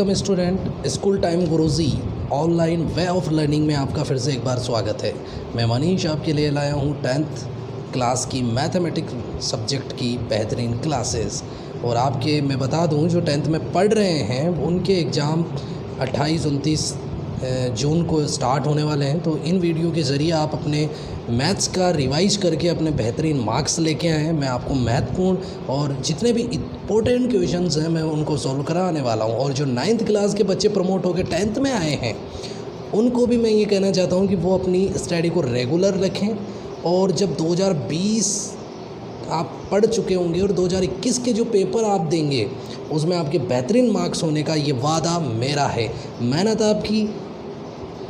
Welcome student, school time Guruji online way of learning में आपका फिर से एक बार स्वागत है। मैं मनीष आपके लिए लाया हूँ 10th क्लास की मैथमेटिक्स सब्जेक्ट की बेहतरीन क्लासेस। और आपके मैं बता दूँ जो 10th में पढ़ रहे हैं उनके एग्ज़ाम 28-29 जून को स्टार्ट होने वाले हैं। तो इन वीडियो के ज़रिए आप अपने मैथ्स का रिवाइज करके अपने बेहतरीन मार्क्स लेके आए हैं। मैं आपको महत्वपूर्ण और जितने भी इम्पोर्टेंट क्वेश्चंस हैं मैं उनको सॉल्व कराने वाला हूं। और जो 9th क्लास के बच्चे प्रमोट होकर 10th में आए हैं उनको भी मैं ये कहना चाहता हूं कि वो अपनी स्टडी को रेगुलर रखें। और जब 2020 आप पढ़ चुके होंगे और 2021 के जो पेपर आप देंगे उसमें आपके बेहतरीन मार्क्स होने का ये वादा मेरा है। मेहनत आपकी,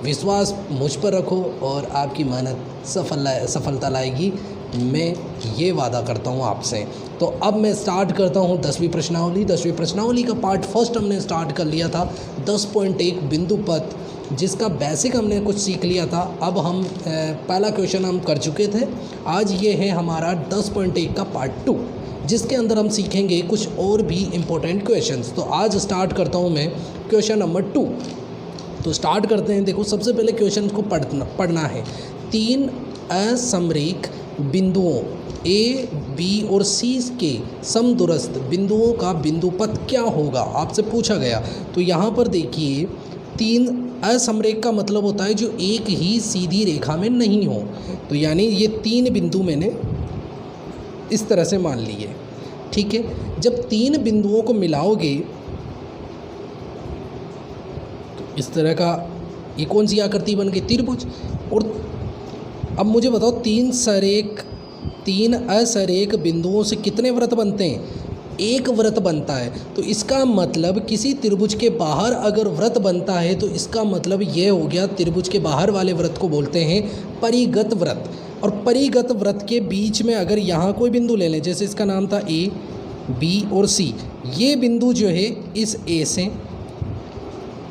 विश्वास मुझ पर रखो और आपकी मेहनत सफलता लाएगी, मैं ये वादा करता हूँ आपसे। तो अब मैं स्टार्ट करता हूँ 10वीं प्रश्नावली। 10वीं प्रश्नावली का पार्ट फर्स्ट हमने स्टार्ट कर लिया था 10.1 बिंदु पथ, जिसका बेसिक हमने कुछ सीख लिया था। अब हम पहला क्वेश्चन हम कर चुके थे। आज ये है हमारा 10.1 का पार्ट 2, जिसके अंदर हम सीखेंगे कुछ और भी इम्पोर्टेंट क्वेश्चंस। तो आज स्टार्ट करता हूँ मैं क्वेश्चन नंबर 2। तो स्टार्ट करते हैं। देखो, सबसे पहले क्वेश्चन को पढ़ना है। 3 असमरेख बिंदुओं ए, बी और सी के समदूरस्थ बिंदुओं का बिंदुपथ क्या होगा, आपसे पूछा गया। तो यहाँ पर देखिए, 3 असमरेख का मतलब होता है जो एक ही सीधी रेखा में नहीं हो। तो यानी ये 3 बिंदु मैंने इस तरह से मान लिए, ठीक है। जब 3 बिंदुओं को मिलाओगे इस तरह का, ये कौन सी आकृति बन गई, त्रिभुज। और अब मुझे बताओ 3 असरेख बिंदुओं से कितने वृत्त बनते हैं, एक वृत्त बनता है। तो इसका मतलब किसी त्रिभुज के बाहर अगर वृत्त बनता है तो इसका मतलब ये हो गया त्रिभुज के बाहर वाले वृत्त को बोलते हैं परिगत वृत्त। और परिगत वृत्त के बीच में अगर यहाँ कोई बिंदु ले लें, जैसे इसका नाम था ए, बी और सी, ये बिंदु जो है इस ए से,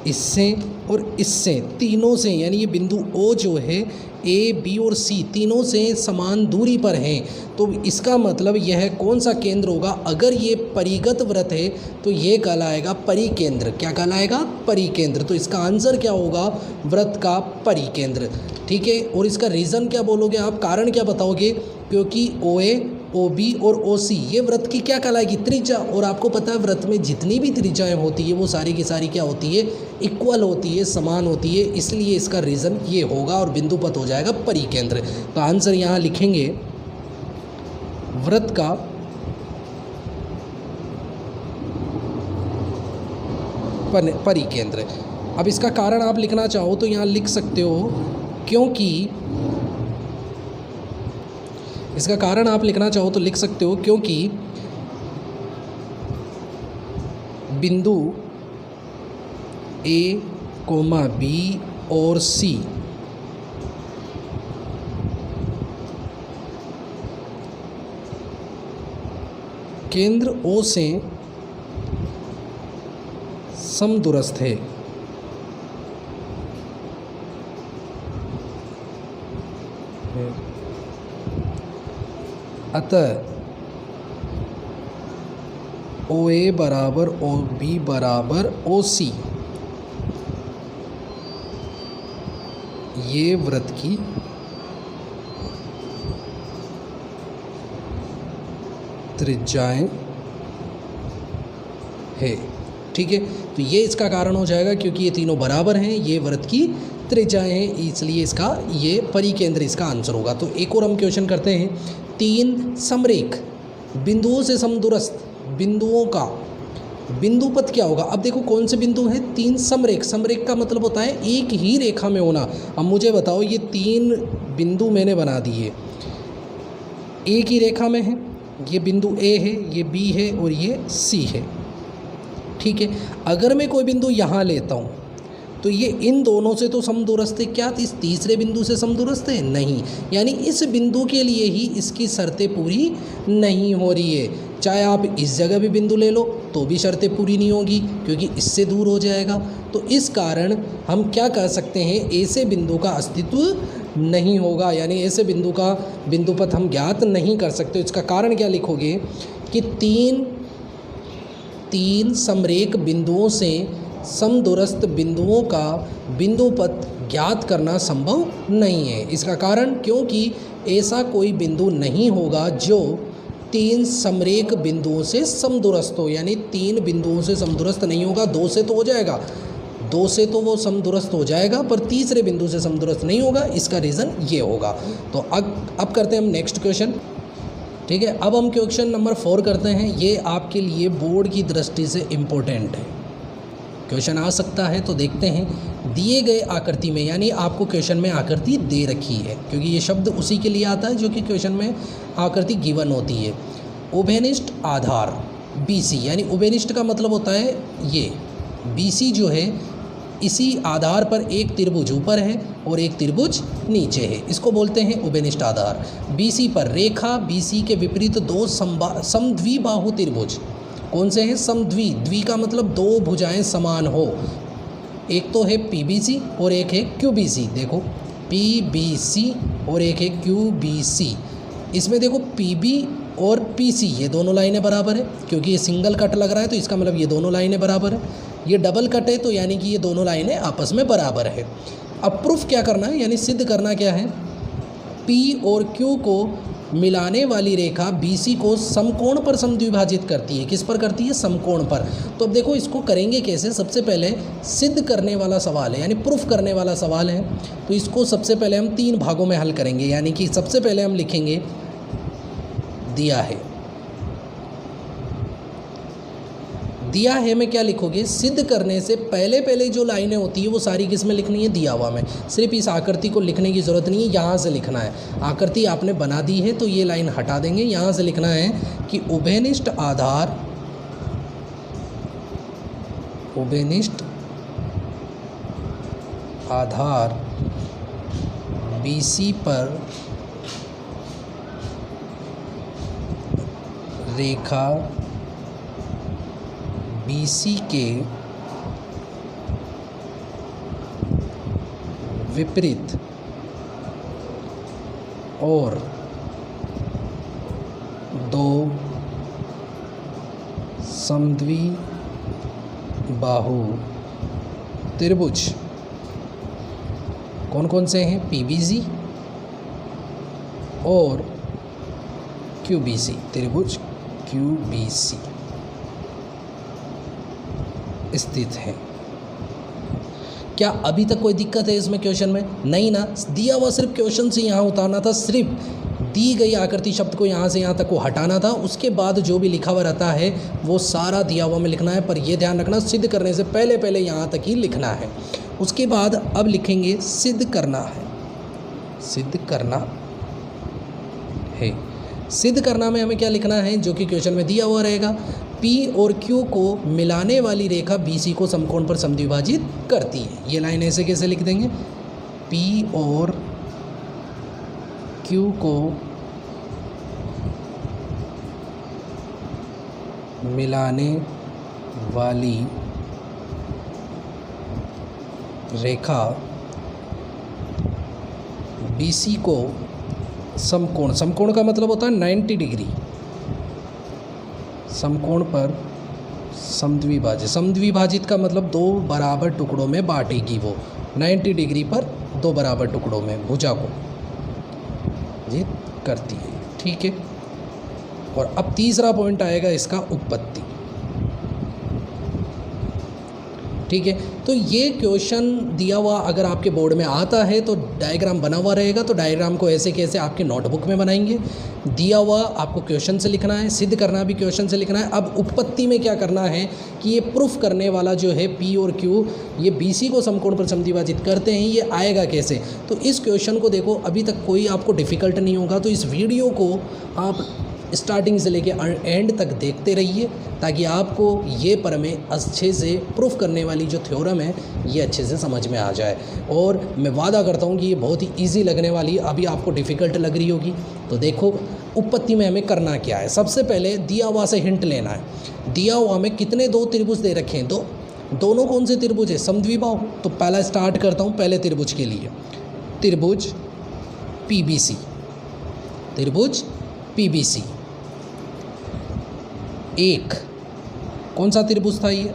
इससे और इससे, तीनों से, यानी ये बिंदु ओ जो है ए, बी और सी तीनों से समान दूरी पर हैं। तो इसका मतलब यह कौन सा केंद्र होगा, अगर ये परिगत वृत्त है तो ये कहलाएगा परिकेंद्र। क्या कहलाएगा, परिकेंद्र। तो इसका आंसर क्या होगा, वृत्त का परिकेंद्र, ठीक है। और इसका रीज़न क्या बोलोगे आप, कारण क्या बताओगे, क्योंकि ओ ए, ओ बी और ओ सी ये वृत्त की क्या कहलाएगी, त्रिज्या। और आपको पता है वृत्त में जितनी भी त्रिज्याएं होती है वो सारी की सारी क्या होती है, इक्वल होती है, समान होती है। इसलिए इसका रीज़न ये होगा और बिंदुपथ हो जाएगा परिकेंद्र। तो आंसर यहाँ लिखेंगे वृत्त का परिकेंद्र। अब इसका कारण आप लिखना चाहो तो यहाँ लिख सकते हो, क्योंकि इसका कारण आप लिखना चाहो तो लिख सकते हो क्योंकि बिंदु ए, बी और सी केंद्र ओ से समदूरस्थ है। अतः ओ ए बराबर ओ बी बराबर ओ सी ये वृत्त की त्रिज्याएं है, ठीक है। तो ये इसका कारण हो जाएगा, क्योंकि ये तीनों बराबर हैं, ये वृत्त की त्रिज्याएं हैं, इसलिए इसका ये परिकेंद्र इसका आंसर होगा। तो एक और हम क्वेश्चन करते हैं। 3 समरेख बिंदुओं से समदूरस्थ बिंदुओं का बिंदुपथ क्या होगा। अब देखो कौन से बिंदु हैं, 3 समरेख। समरेख का मतलब होता है एक ही रेखा में होना। अब मुझे बताओ, ये 3 बिंदु मैंने बना दिए, एक ही रेखा में है। ये बिंदु ए है, ये बी है और ये सी है, ठीक है। अगर मैं कोई बिंदु यहाँ लेता हूँ तो ये इन दोनों से तो समदूरस्थ है, क्या इस तीसरे बिंदु से समदूरस्थ है, नहीं। यानी इस बिंदु के लिए ही इसकी शर्तें पूरी नहीं हो रही है। चाहे आप इस जगह भी बिंदु ले लो तो भी शर्तें पूरी नहीं होगी, क्योंकि इससे दूर हो जाएगा। तो इस कारण हम क्या कह सकते हैं, ऐसे बिंदु का अस्तित्व नहीं होगा, यानी ऐसे बिंदु का बिंदुपथ हम ज्ञात नहीं कर सकते। इसका कारण क्या लिखोगे कि तीन समरेख बिंदुओं से समदूरस्थ बिंदुओं का बिंदुपथ ज्ञात करना संभव नहीं है। इसका कारण क्योंकि ऐसा कोई बिंदु नहीं होगा जो 3 समरेख बिंदुओं से समदूरस्थ हो, यानी 3 बिंदुओं से समदूरस्थ नहीं होगा। 2 से तो हो जाएगा, 2 से तो वो समदूरस्थ हो जाएगा, पर तीसरे बिंदु से समदूरस्थ नहीं होगा। इसका रीज़न ये होगा। तो अब करते हैं हम नेक्स्ट क्वेश्चन। ठीक है, अब हम क्वेश्चन नंबर 4 करते हैं। ये आपके लिए बोर्ड की दृष्टि से इम्पोर्टेंट है, क्वेश्चन आ सकता है। तो देखते हैं, दिए गए आकृति में, यानी आपको क्वेश्चन में आकृति दे रखी है, क्योंकि ये शब्द उसी के लिए आता है जो कि क्वेश्चन में आकृति गिवन होती है। उभयनिष्ठ आधार BC, यानी उभयनिष्ठ का मतलब होता है ये BC जो है, इसी आधार पर एक त्रिभुज ऊपर है और एक त्रिभुज नीचे है, इसको बोलते हैं उभयनिष्ठ आधार। BC पर रेखा BC के विपरीत 2 समद्विबाहु त्रिभुज, कौन से हैं? समद्वि, द्वि का मतलब 2 भुजाएं समान हो। एक तो है PBC और एक है QBC। देखो PBC और एक है QBC। इसमें देखो PB और PC ये दोनों लाइनें बराबर है, क्योंकि ये सिंगल कट लग रहा है तो इसका मतलब ये दोनों लाइनें बराबर है। ये डबल कट है तो यानी कि ये दोनों लाइनें आपस में बराबर है। अब प्रूफ क्या करना है, यानी सिद्ध करना क्या है? P और Q को मिलाने वाली रेखा BC को समकोण पर समद्विभाजित करती है। किस पर करती है? समकोण पर। तो अब देखो इसको करेंगे कैसे। सबसे पहले सिद्ध करने वाला सवाल है, यानी प्रूफ करने वाला सवाल है। तो इसको सबसे पहले हम 3 भागों में हल करेंगे, यानी कि सबसे पहले हम लिखेंगे दिया है। दिया है में क्या लिखोगे? सिद्ध करने से पहले पहले जो लाइनें होती है वो सारी किस में लिखनी है? दिया हुआ में। सिर्फ इस आकृति को लिखने की ज़रूरत नहीं है, यहाँ से लिखना है। आकृति आपने बना दी है तो ये लाइन हटा देंगे, यहाँ से लिखना है कि उभयनिष्ठ आधार, उभयनिष्ठ आधार BC पर रेखा BC के विपरीत और 2 समद्विबाहु त्रिभुज, कौन कौन से हैं? PBC और QBC, त्रिभुज QBC स्थित है। क्या अभी तक कोई दिक्कत है इसमें क्वेश्चन में? नहीं ना। दिया हुआ सिर्फ क्वेश्चन से यहाँ उतारना था, सिर्फ दी गई आकृति शब्द को यहाँ से यहाँ तक को हटाना था। उसके बाद जो भी लिखा हुआ रहता है वो सारा दिया हुआ में लिखना है, पर यह ध्यान रखना सिद्ध करने से पहले पहले यहाँ तक ही लिखना है। उसके बाद अब लिखेंगे सिद्ध करना है। सिद्ध करना है, सिद्ध करना में हमें क्या लिखना है? जो कि क्वेश्चन में दिया हुआ रहेगा, P और Q को मिलाने वाली रेखा BC को समकोण पर समद्विभाजित करती है। ये लाइन ऐसे कैसे लिख देंगे? P और Q को मिलाने वाली रेखा BC को समकोण, समकोण का मतलब होता है 90 डिग्री, समकोण पर समद्विभाजित। समद्विभाजित का मतलब 2 बराबर टुकड़ों में बांटेगी वो, 90 डिग्री पर 2 बराबर टुकड़ों में भुजा को जी करती है। ठीक है, और अब तीसरा पॉइंट आएगा इसका उत्पत्ति। ठीक है, तो ये क्वेश्चन दिया हुआ अगर आपके बोर्ड में आता है तो डायग्राम बना हुआ रहेगा, तो डायग्राम को ऐसे कैसे आपके नोटबुक में बनाएंगे। दिया हुआ आपको क्वेश्चन से लिखना है, सिद्ध करना भी क्वेश्चन से लिखना है। अब उत्पत्ति में क्या करना है कि ये प्रूफ करने वाला जो है P और Q ये BC को समकोण पर समद्विभाजित करते हैं, ये आएगा कैसे। तो इस क्वेश्चन को देखो, अभी तक कोई आपको डिफ़िकल्ट नहीं होगा, तो इस वीडियो को आप स्टार्टिंग से लेके एंड तक देखते रहिए, ताकि आपको ये प्रमेय अच्छे से प्रूफ करने वाली जो थ्योरम है ये अच्छे से समझ में आ जाए। और मैं वादा करता हूँ कि ये बहुत ही इजी लगने वाली है, अभी आपको डिफ़िकल्ट लग रही होगी। तो देखो उत्पत्ति में हमें करना क्या है। सबसे पहले दिया हुआ से हिंट लेना है। दिया हुआ में कितने 2 त्रिभुज दे रखे हैं? दोनों कौन से त्रिभुज है? समद्विबाहु। तो पहला स्टार्ट करता हूँ पहले त्रिभुज के लिए, त्रिभुज PBC, त्रिभुज PBC। एक कौन सा त्रिभुज था? ये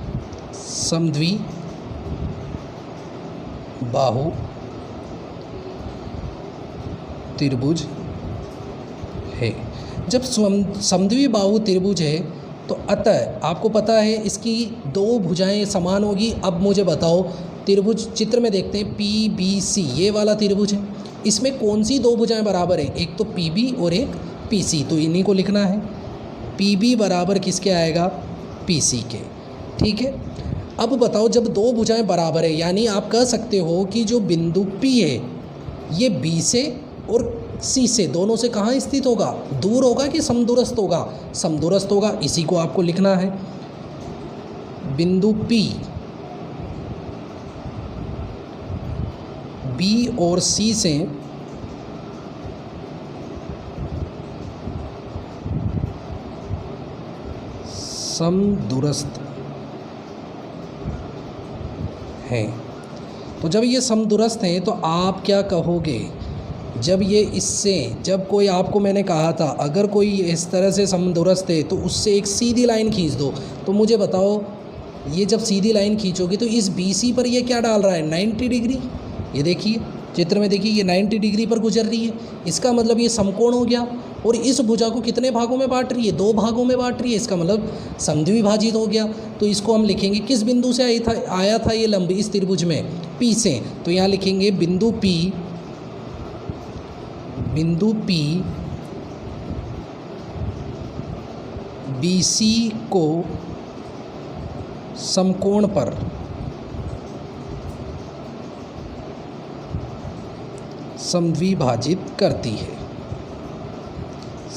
समद्विबाहु बाहु त्रिभुज है। जब समद्विबाहु त्रिभुज है तो अतः आपको पता है इसकी दो भुजाएं समान होगी। अब मुझे बताओ, त्रिभुज चित्र में देखते हैं PBC, ये वाला त्रिभुज है, इसमें कौन सी दो भुजाएं बराबर है? एक तो PB और एक PC, तो इन्हीं को लिखना है। PB बराबर किसके आएगा? PC के। ठीक है, अब बताओ जब दो भुजाएं बराबर है, यानी आप कह सकते हो कि जो बिंदु P है ये B से और C से, दोनों से कहाँ स्थित होगा? दूर होगा कि समदूरस्थ होगा? समदूरस्थ होगा, इसी को आपको लिखना है। बिंदु P B और C से समदूरस्थ हैं। तो जब ये समदूरस्थ हैं तो आप क्या कहोगे? जब ये इससे, जब कोई आपको मैंने कहा था अगर कोई इस तरह से समदूरस्थ है तो उससे एक सीधी लाइन खींच दो, तो मुझे बताओ ये जब सीधी लाइन खींचोगे तो इस BC पर ये क्या डाल रहा है? 90 डिग्री। ये देखिए चित्र में, देखिए ये 90 डिग्री पर गुजर रही है, इसका मतलब ये समकोण हो गया। और इस भुजा को कितने भागों में बांट रही है? दो भागों में बांट रही है, इसका मतलब समद्विभाजित हो गया। तो इसको हम लिखेंगे, किस बिंदु से आया था ये लंब इस त्रिभुज में? P से, तो यहाँ लिखेंगे बिंदु P BC को समकोण पर समद्विभाजित करती है।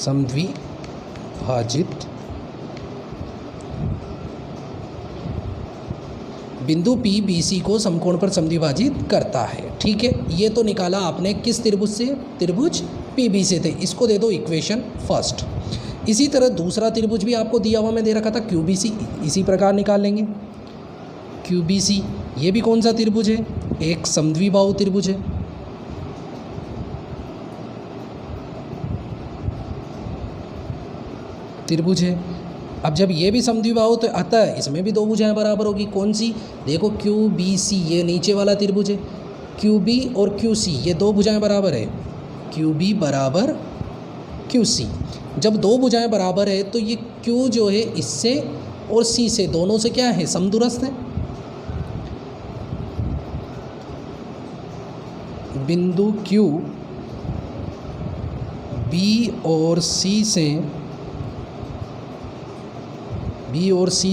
समद्विभाजित बिंदु P BC को समकोण पर समद्विभाजित करता है। ठीक है, ये तो निकाला आपने किस त्रिभुज से? त्रिभुज PB से थे। इसको दे दो इक्वेशन फर्स्ट। इसी तरह दूसरा त्रिभुज भी आपको दिया हुआ मैं दे रखा था QBC, इसी प्रकार निकाल लेंगे। QBC ये भी कौन सा त्रिभुज है? एक समद्विबाहु त्रिभुज है। त्रिभुज है। अब जब ये भी समद्विबाहु तो अतः इसमें भी दो भुजाएं बराबर होगी। कौन सी? देखो QBC, ये नीचे वाला त्रिभुज है। QB और QC ये दो भुजाएं बराबर है। QB बराबर QC। जब दो भुजाएं बराबर है तो ये Q जो है इससे और C से, दोनों से क्या है? समदूरस्थ है। बिंदु Q B और C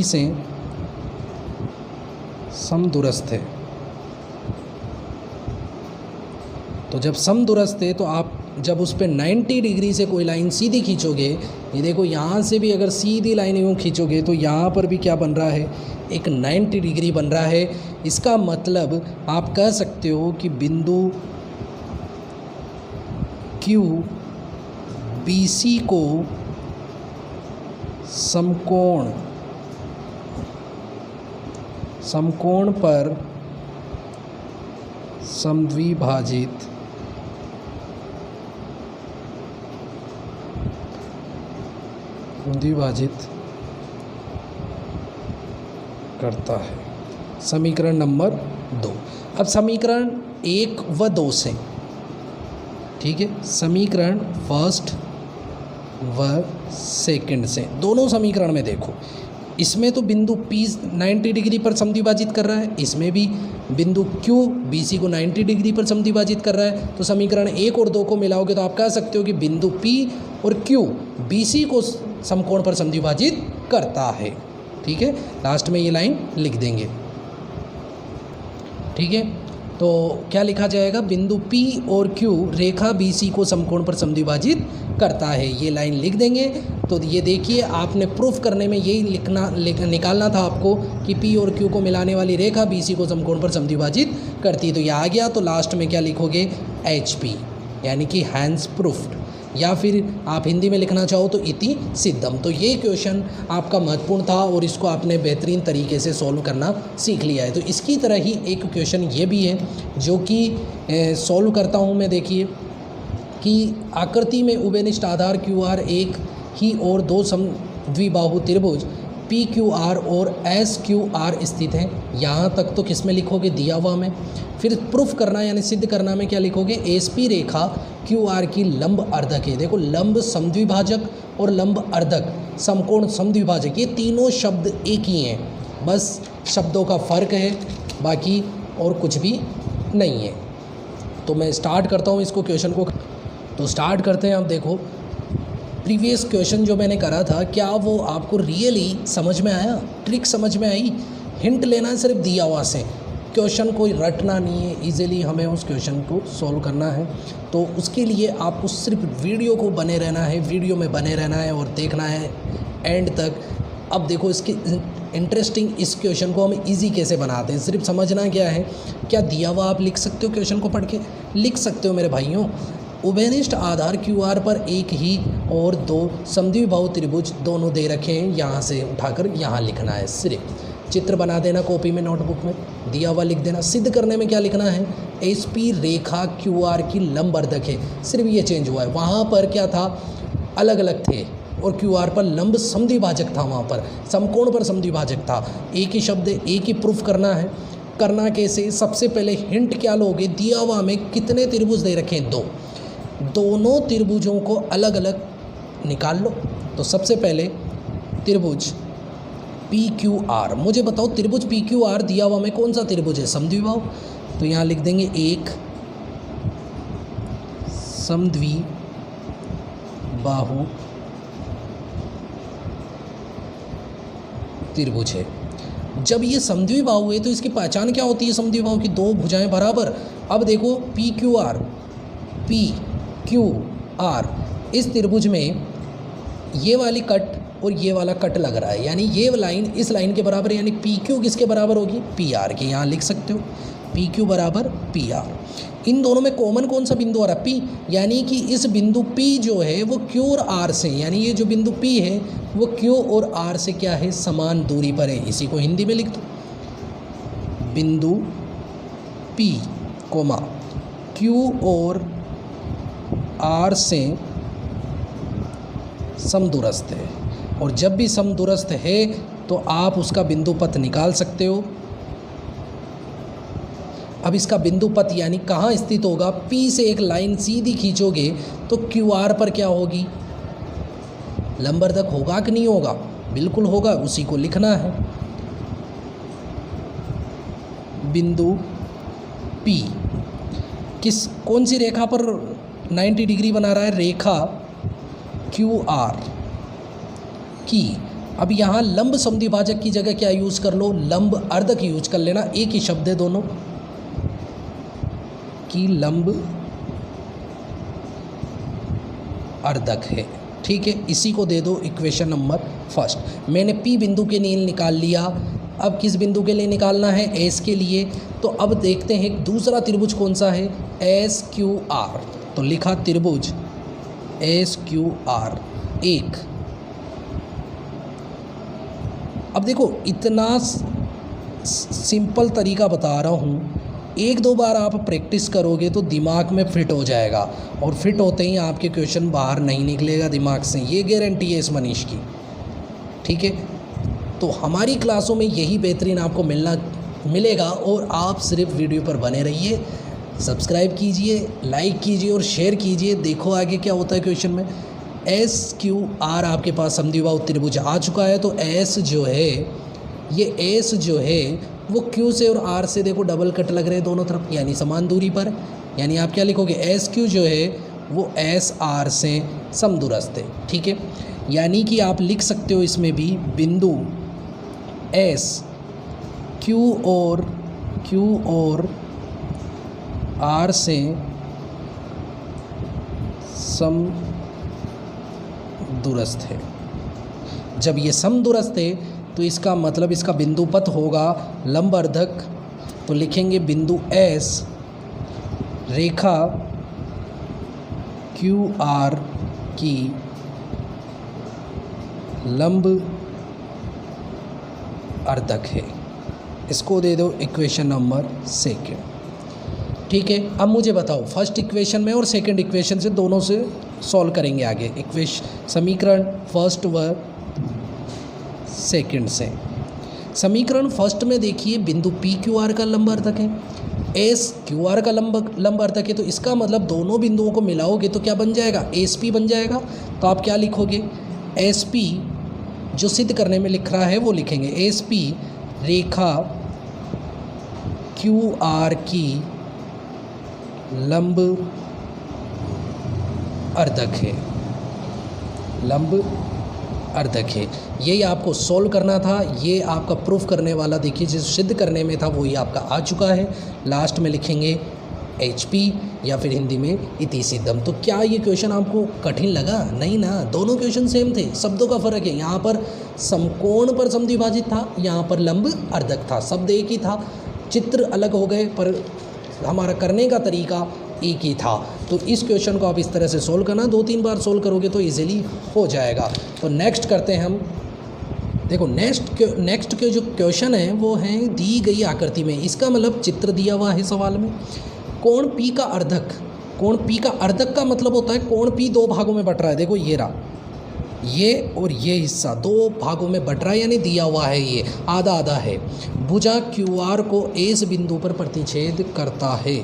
से समदूरस्थ है। तो जब समदूरस्थ है तो आप जब उस पर 90 डिग्री से कोई लाइन सीधी खींचोगे, ये देखो यहाँ से भी अगर सीधी लाइन यूँ खींचोगे तो यहाँ पर भी क्या बन रहा है? एक 90 डिग्री बन रहा है। इसका मतलब आप कह सकते हो कि बिंदु Q BC को समकोण पर समद्विभाजित करता है। समीकरण नंबर 2। अब समीकरण 1 व 2 से, ठीक है, समीकरण फर्स्ट व सेकंड से, दोनों समीकरण में देखो, इसमें तो बिंदु P 90 डिग्री पर समद्विभाजित कर रहा है, इसमें भी बिंदु Q BC को 90 डिग्री पर समद्विभाजित कर रहा है। तो समीकरण 1 और 2 को मिलाओगे तो आप कह सकते हो कि बिंदु P और Q BC को समकोण पर समद्विभाजित करता है। ठीक है, लास्ट में ये लाइन लिख देंगे। ठीक है, तो क्या लिखा जाएगा? बिंदु P और Q रेखा BC को समकोण पर समद्विभाजित करता है, ये लाइन लिख देंगे। तो ये देखिए, आपने प्रूफ करने में यही निकालना था आपको कि P और Q को मिलाने वाली रेखा BC को समकोण पर समद्विभाजित करती है। तो ये आ गया। तो लास्ट में क्या लिखोगे? HP, यानी कि हैंस प्रूफ्ड, या फिर आप हिंदी में लिखना चाहो तो इति सिद्धम। तो ये क्वेश्चन आपका महत्वपूर्ण था और इसको आपने बेहतरीन तरीके से सॉल्व करना सीख लिया है। तो इसकी तरह ही एक क्वेश्चन ये भी है जो कि सॉल्व करता हूँ मैं। देखिए कि आकृति में उभयनिष्ठ आधार QR एक ही और दो समद्विबाहु त्रिभुज पी क्यू आर और एस क्यू आर स्थित हैं। यहाँ तक तो किस में लिखोगे, दिया हुआ में। फिर प्रूफ करना यानी सिद्ध करना में क्या लिखोगे, एस पी रेखा क्यू आर की लंब अर्धक है। देखो लंब समद्विभाजक और लंब अर्धक समकोण समद्विभाजक, ये तीनों शब्द एक ही हैं, बस शब्दों का फ़र्क है, बाकी और कुछ भी नहीं है। तो मैं स्टार्ट करता हूँ इसको, क्वेश्चन को। तो स्टार्ट करते हैं। अब देखो प्रीवियस क्वेश्चन जो मैंने करा था, क्या वो आपको रियली समझ में आया, ट्रिक समझ में आई? हिंट लेना है सिर्फ दिया हुआ से, क्वेश्चन कोई रटना नहीं है, इजीली हमें उस क्वेश्चन को सॉल्व करना है। तो उसके लिए आपको सिर्फ वीडियो को बने रहना है, वीडियो में बने रहना है और देखना है एंड तक। अब देखो इसकी इंटरेस्टिंग, इस क्वेश्चन को हम इजी कैसे बनाते हैं, सिर्फ समझना क्या है। क्या दिया हुआ आप लिख सकते हो, क्वेश्चन को पढ़ के लिख सकते हो मेरे भाइयों। उभयनिष्ठ आधार क्यू आर पर एक ही और दो समद्विबाहु त्रिभुज दोनों दे रखे हैं, यहाँ से उठाकर यहाँ लिखना है। सिर्फ चित्र बना देना कॉपी में, नोटबुक में, दिया हुआ लिख देना। सिद्ध करने में क्या लिखना है, एस पी रेखा क्यू आर की लंब अर्धक है, सिर्फ ये चेंज हुआ है। वहाँ पर क्या था, अलग अलग थे, और क्यू आर पर लंब समद्विभाजक था, वहाँ पर समकोण पर समद्विभाजक था। एक ही शब्द, एक ही प्रूफ करना है। करना कैसे, सबसे पहले हिंट क्या लोगे, दिया हुआ में कितने त्रिभुज दे रखे हैं, दो, दोनों त्रिभुजों को अलग अलग निकाल लो। तो सबसे पहले त्रिभुज पी क्यू आर, मुझे बताओ त्रिभुज पी क्यू आर दिया हुआ में कौन सा त्रिभुज है, समद्विबाहु। तो यहाँ लिख देंगे एक समद्विबाहु त्रिभुज है। जब ये समद्विबाहु है तो इसकी पहचान क्या होती है, समद्विबाहु की दो भुजाएं बराबर। अब देखो पी क्यू आर, इस त्रिभुज में ये वाली कट और ये वाला कट लग रहा है, यानी ये लाइन इस लाइन के बराबर है, यानी पी क्यू किसके बराबर होगी, पी आर के। यहाँ लिख सकते हो पी क्यू बराबर पी आर। इन दोनों में कॉमन कौन सा बिंदु आ रहा है, पी, यानी कि इस बिंदु पी जो है वो क्यू और आर से, यानी ये जो बिंदु पी है वो क्यू और आर से क्या है, समान दूरी पर है। इसी को हिंदी में लिख दो, बिंदु पी कोमा क्यू और आर से समदूरस्थ है। और जब भी समदूरस्थ है तो आप उसका बिंदु पथ निकाल सकते हो। अब इसका बिंदु पथ यानी कहाँ स्थित होगा, P से एक लाइन सीधी खींचोगे तो QR पर क्या होगी, लंबवर्धक होगा कि नहीं होगा, बिल्कुल होगा, उसी को लिखना है। बिंदु P कौन सी रेखा पर 90 डिग्री बना रहा है, रेखा QR की। अब यहाँ लंब समद्विभाजक की जगह क्या यूज़ कर लो, लंब अर्धक यूज कर लेना, एक ही शब्द है दोनों की, लंब अर्धक है, ठीक है। इसी को दे दो इक्वेशन नंबर फर्स्ट। मैंने P बिंदु के लिए निकाल लिया, अब किस बिंदु के लिए निकालना है, S के लिए। तो अब देखते हैं दूसरा त्रिभुज कौन सा है, SQR। तो लिखा त्रिभुज SQR एक। अब देखो इतना सिंपल तरीका बता रहा हूँ, एक दो बार आप प्रैक्टिस करोगे तो दिमाग में फिट हो जाएगा, और फिट होते ही आपके क्वेश्चन बाहर नहीं निकलेगा दिमाग से, ये गारंटी है इस मनीष की, ठीक है। तो हमारी क्लासों में यही बेहतरीन आपको मिलेगा, और आप सिर्फ वीडियो पर बने रहिए, सब्सक्राइब कीजिए, लाइक कीजिए और शेयर कीजिए। देखो आगे क्या होता है क्वेश्चन में। SQR आपके पास समद्विबाहु त्रिभुज आ चुका है, तो S जो है, ये S जो है वो Q से और R से देखो डबल कट लग रहे हैं दोनों तरफ, यानी समान दूरी पर, यानी आप क्या लिखोगे, SQ जो है वो SR से समदूरस्थ है, ठीक है। यानी कि आप लिख सकते हो इसमें भी बिंदु S Q और R से समदूरस्थ है। जब ये समदूरस्थ है तो इसका मतलब इसका बिंदु पथ होगा लंब अर्धक। तो लिखेंगे बिंदु S रेखा QR की लंब अर्धक है। इसको दे दो इक्वेशन नंबर सेकंड, ठीक है। अब मुझे बताओ फर्स्ट इक्वेशन में और सेकंड इक्वेशन से दोनों से सॉल्व करेंगे आगे। समीकरण फर्स्ट व सेकंड से। समीकरण फर्स्ट में देखिए बिंदु पी क्यू आर का लंब अर्धक है, एस क्यू आर का लंब अर्धक है, तो इसका मतलब दोनों बिंदुओं को मिलाओगे तो क्या बन जाएगा, एस पी बन जाएगा। तो आप क्या लिखोगे, एस पी जो सिद्ध करने में लिख रहा है वो लिखेंगे, एस पी रेखा क्यू आर की लंब अर्धक है, लंब अर्धक है। यही आपको सॉल्व करना था, ये आपका प्रूफ करने वाला देखिए जो सिद्ध करने में था वो ही आपका आ चुका है। लास्ट में लिखेंगे HP या फिर हिंदी में इति सिद्धम। तो क्या ये क्वेश्चन आपको कठिन लगा? नहीं ना, दोनों क्वेश्चन सेम थे, शब्दों का फर्क है। यहाँ पर समकोण पर समद्विभाजित था, यहाँ पर लंब अर्धक था, शब्द एक ही था, चित्र अलग हो गए पर हमारा करने का तरीका एक ही था। तो इस क्वेश्चन को आप इस तरह से सोल्व करना, 2-3 बार सोल्व करोगे तो इजीली हो जाएगा। तो नेक्स्ट करते हैं हम, देखो नेक्स्ट के जो क्वेश्चन है वो है दी गई आकृति में, इसका मतलब चित्र दिया हुआ है सवाल में, कोण P का अर्धक। कोण P का अर्धक का मतलब होता है कोण P 2 भागों में बट रहा है, देखो ये रहा, ये और ये हिस्सा 2 भागों में बट रहा है, यानी दिया हुआ है, ये आधा आधा है। भुजा QR को इस बिंदु पर प्रतिच्छेद करता है।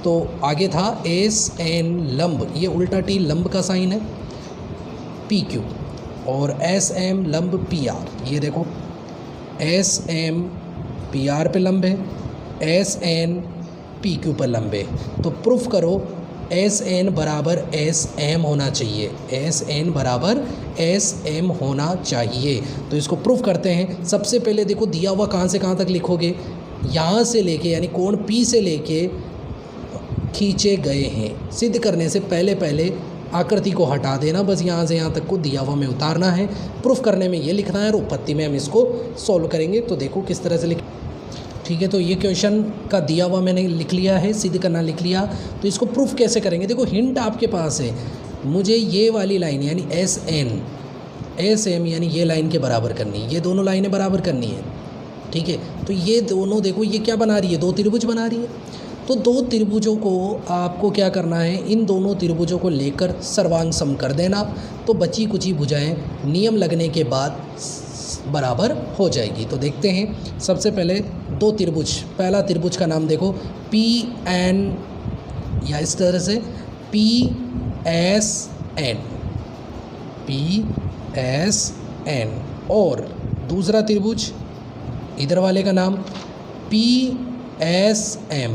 तो आगे था SN लंब, ये उल्टा T लंब का साइन है, PQ, और SM लंब PR, ये देखो SM PR पे लंब है, SN PQ पर लंब है। तो प्रूफ करो SN बराबर SM होना चाहिए, SN बराबर SM होना चाहिए। तो इसको प्रूफ करते हैं। सबसे पहले देखो दिया हुआ कहाँ से कहाँ तक लिखोगे, यहाँ से लेके यानी कोण P से लेके खींचे गए हैं। सिद्ध करने से पहले आकृति को हटा देना, बस यहाँ से यहाँ तक को दिया हुआ में उतारना है। प्रूफ करने में ये लिखना है और उत्पत्ति में हम इसको सॉल्व करेंगे। तो देखो किस तरह से लिख, ठीक है। तो ये क्वेश्चन का दिया हुआ मैंने लिख लिया है, सिद्ध करना लिख लिया। तो इसको प्रूफ कैसे करेंगे, देखो हिंट आपके पास है, मुझे ये वाली लाइन यानी SM यानी ये लाइन के बराबर करनी है, ये दोनों लाइनें बराबर करनी है, ठीक है। तो ये दोनों देखो ये क्या बना रही है, 2 त्रिभुज बना रही है। तो 2 त्रिभुजों को आपको क्या करना है, इन दोनों त्रिभुजों को लेकर सर्वांग सम कर देना। तो बची कुची भुजाएं नियम लगने के बाद बराबर हो जाएगी। तो देखते हैं, सबसे पहले 2 त्रिभुज, पहला त्रिभुज का नाम देखो PN, या इस तरह से PSN, और दूसरा त्रिभुज इधर वाले का नाम PSM,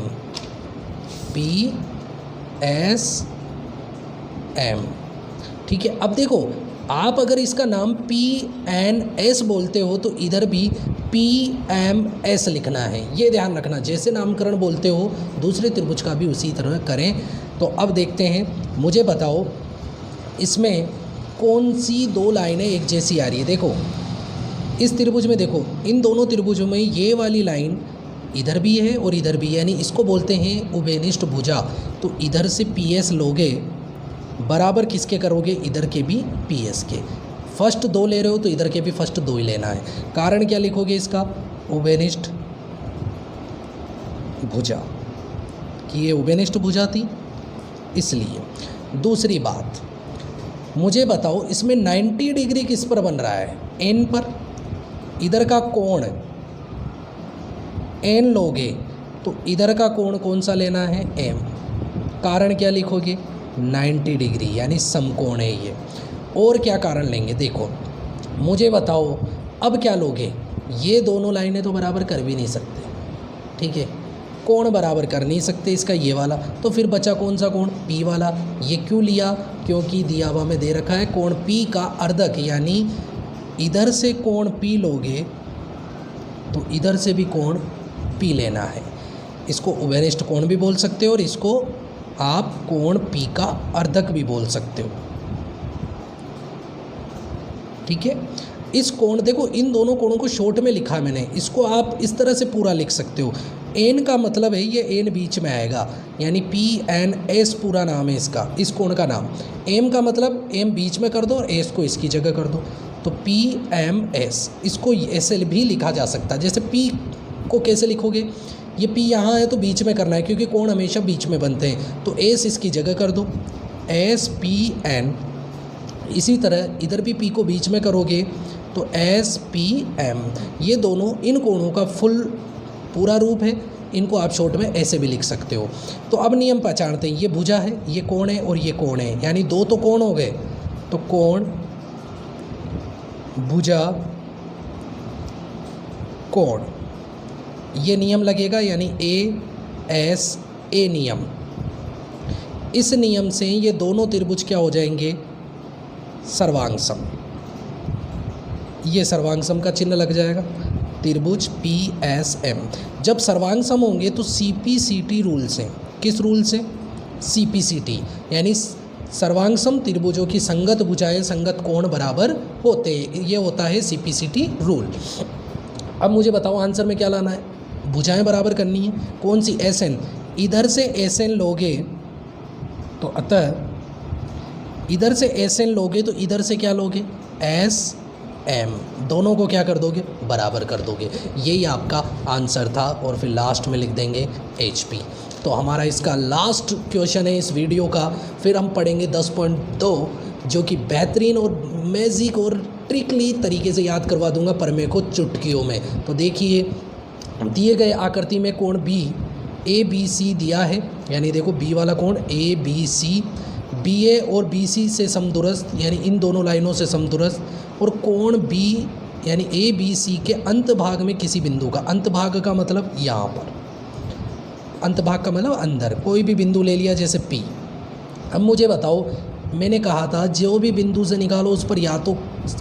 ठीक है। अब देखो आप अगर इसका नाम PNS बोलते हो तो इधर भी PMS लिखना है, ये ध्यान रखना। जैसे नामकरण बोलते हो दूसरे त्रिभुज का भी उसी तरह करें। तो अब देखते हैं, मुझे बताओ इसमें कौन सी 2 लाइनें एक जैसी आ रही है। देखो इस त्रिभुज में, देखो इन दोनों त्रिभुजों में ये वाली लाइन इधर भी है और इधर भी, यानी इसको बोलते हैं उभयनिष्ठ भुजा। तो इधर से PS लोगे, बराबर किसके करोगे, इधर के भी PS के। फर्स्ट 2 ले रहे हो तो इधर के भी फर्स्ट 2 ही लेना है। कारण क्या लिखोगे इसका, उभयनिष्ठ भुजा, कि ये उभयनिष्ठ भुजा थी इसलिए। दूसरी बात, मुझे बताओ इसमें 90 डिग्री किस पर बन रहा है, N पर। इधर का कोण N लोगे तो इधर का कोण कौन सा लेना है, M। कारण क्या लिखोगे, 90 डिग्री, यानी समकोण है ये। और क्या कारण लेंगे, देखो मुझे बताओ अब क्या लोगे, ये दोनों लाइनें तो बराबर कर भी नहीं सकते, ठीक है, कोण बराबर कर नहीं सकते इसका ये वाला। तो फिर बचा कौन सा कोण, P वाला। ये क्यों लिया, क्योंकि दिया हुआ में दे रखा है कोण P का अर्धक, यानी इधर से कोण P लोगे तो इधर से भी कोण P लेना है। इसको उभयनिष्ठ कोण भी बोल सकते हो और इसको आप कोण P का अर्धक भी बोल सकते हो, ठीक है। इस कोण, देखो इन दोनों कोणों को शॉर्ट में लिखा है मैंने, इसको आप इस तरह से पूरा लिख सकते हो। N का मतलब है ये N बीच में आएगा, यानी PNS पूरा नाम है इसका, इस कोण का नाम। M का मतलब M बीच में कर दो और S को इसकी जगह कर दो, तो PMS। इसको ऐसे भी लिखा जा सकता है, जैसे P को कैसे लिखोगे, ये P यहाँ है तो बीच में करना है क्योंकि कोण हमेशा बीच में बनते हैं, तो S इसकी जगह कर दो, SPN। इसी तरह इधर भी P को बीच में करोगे तो एस पी एम, ये दोनों इन कोणों का पूरा रूप है। इनको आप शॉर्ट में ऐसे भी लिख सकते हो। तो अब नियम पहचानते हैं। ये भुजा है, ये कोण है और ये कोण है, यानी दो तो कोण हो गए। तो कोण, भुजा, कोण, ये नियम लगेगा, यानी ए एस ए नियम। इस नियम से ये दोनों त्रिभुज क्या हो जाएंगे? सर्वांग-सम। ये सर्वांग-सम का चिन्ह लग जाएगा, त्रिभुज पी एस एम। जब सर्वांग-सम होंगे तो CPCT रूल से, किस रूल से? CPCT, यानी सर्वांग-सम त्रिभुजों की संगत भुजाएं संगत कोण बराबर होते, ये होता है CPCT रूल। अब मुझे बताओ आंसर में क्या लाना है? भुजाएं बराबर करनी है। कौन सी? SN। इधर से SN लोगे तो अतः इधर से SN लोगे तो इधर से क्या लोगे? SM। दोनों को क्या कर दोगे? बराबर कर दोगे। यही आपका आंसर था और फिर लास्ट में लिख देंगे HP। तो हमारा इसका लास्ट क्वेश्चन है इस वीडियो का। फिर हम पढ़ेंगे 10.2, जो कि बेहतरीन और मैजिक और ट्रिकली तरीके से याद करवा दूंगा प्रमेय को चुटकियों में। तो देखिए, दिए गए आकृति में कोण B ABC दिया है, यानी देखो B वाला कोण ABC, BA और BC से समदूरस्थ, यानी इन दोनों लाइनों से समदूरस्थ, और कोण B यानी ABC के अंत भाग में किसी बिंदु का, अंत भाग का मतलब यहाँ पर, अंत भाग का मतलब अंदर कोई भी बिंदु ले लिया जैसे P। अब मुझे बताओ, मैंने कहा था जो भी बिंदु से निकालो उस पर या तो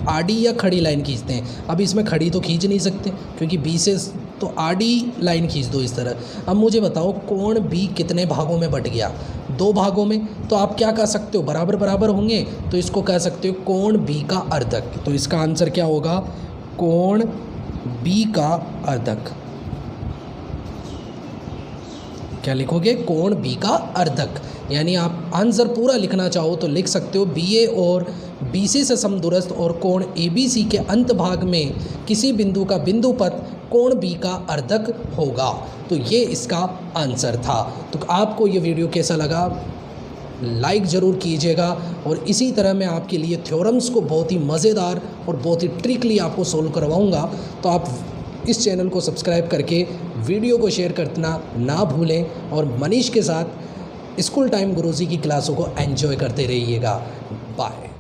आडी या खड़ी लाइन खींचते हैं। अब इसमें खड़ी तो खींच नहीं सकते क्योंकि B से, तो आडी लाइन खींच दो इस तरह। अब मुझे बताओ कोण B कितने भागों में बट गया? 2 भागों में। तो आप क्या कह सकते हो? बराबर बराबर होंगे, तो इसको कह सकते हो कोण B का अर्धक। तो इसका आंसर क्या होगा? कोण B का अर्धक। क्या लिखोगे? कोण B का अर्धक। यानी आप आंसर पूरा लिखना चाहो तो लिख सकते हो BA और BC से समदूरस्थ और कोण ABC के अंत भाग में किसी बिंदु का बिंदुपथ कोण B का अर्धक होगा। तो ये इसका आंसर था। तो आपको ये वीडियो कैसा लगा? लाइक ज़रूर कीजिएगा, और इसी तरह मैं आपके लिए थ्योरम्स को बहुत ही मज़ेदार और बहुत ही ट्रिकली आपको सोल्व करवाऊँगा। तो आप इस चैनल को सब्सक्राइब करके वीडियो को शेयर करना ना भूलें, और मनीष के साथ स्कूल टाइम गुरुजी की क्लासों को एंजॉय करते रहिएगा। बाय।